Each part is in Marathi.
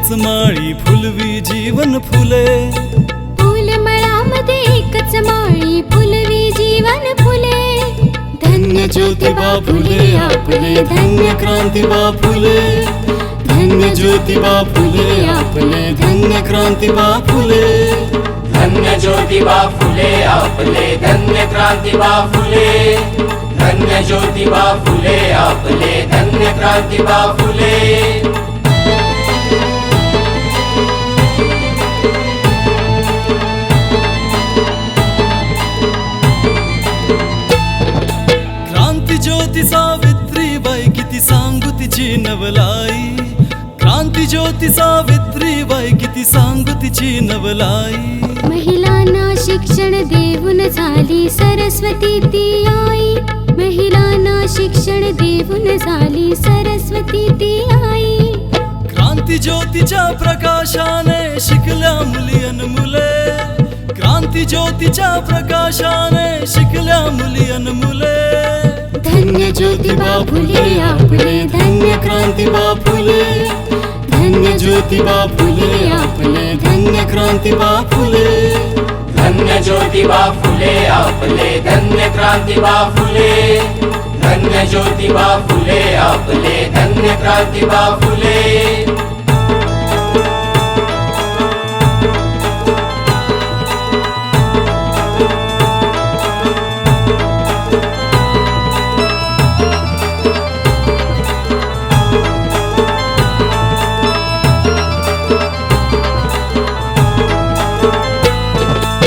एकच माळी फुलवी जीवन फुले, फुलमळामध्ये एकच माळी फुलवी जीवन फुले. धन्य ज्योतिबा फुले आपले, धन्य क्रांतिबा फुले, धन्य ज्योतिबा फुले आपले, धन्य क्रांतिबा फुले. धन्य ज्योतिबा फुले आपले, धन्य क्रांतिबा फुले, धन्य ज्योतिबा फुले आपले, धन्य क्रांतिबा फुले. क्रांती ज्योती सावित्रीबाई किती सांगू तिची नवलाई, क्रांती ज्योती सावित्रीबाई किती सांगू तिची नवलाई. महिलांना शिक्षण देऊन झाली सरस्वती ती आई, महिलांना शिक्षण देऊन झाली सरस्वती ती आई. क्रांती ज्योतीच्या प्रकाशाने शिकल्या मुली अन मुले, क्रांती ज्योतीच्या प्रकाशाने शिकल्या मुली अन मुले. धन्य ज्योतिबा फुले आपले, धन्य क्रांतिबा फुले, धन्य ज्योतिबा फुले आपले, धन्य क्रांतिबा फुले. धन्य ज्योतिबा फुले आपले, धन्य क्रांतिबा फुले, धन्य ज्योतिबा फुले आपले, धन्य क्रांतिबा फुले.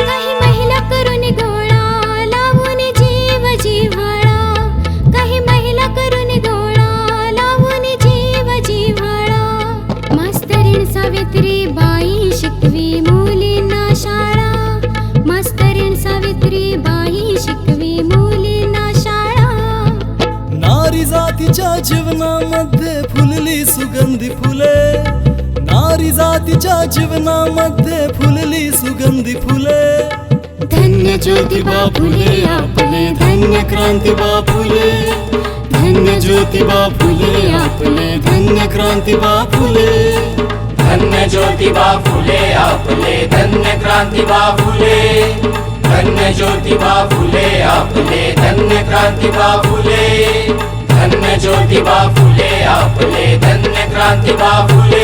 काही महिला करून गोळा लावून जीव जिव्हाळा, काही महिला करून गोळा लावून जीव जिव्हाळा. मास्तरीण सावित्रीबाई शिकवी मुलींना शाळा, मास्तरीण सावित्रीबाई शिकवी मुलींना शाळा. नारी जातीच्या जीवनामध्ये फुलली सुगंधी फुले, नारी जातीच्या जीवनामध्ये फुलली सुगंधी फुले. धन्य ज्योतिबा फुले आपले, धन्य क्रांतिबा फुले, धन्य ज्योतिबा फुले आपले, धन्य क्रांतिबा फुले. धन्य ज्योतिबा फुले आपले, धन्य क्रांतिबा फुले, धन्य ज्योतिबा फुले आपले, धन्य क्रांतिबा फुले. धन्य ज्योतिबा फुले आपले, धन्य क्रांतिबा फुले.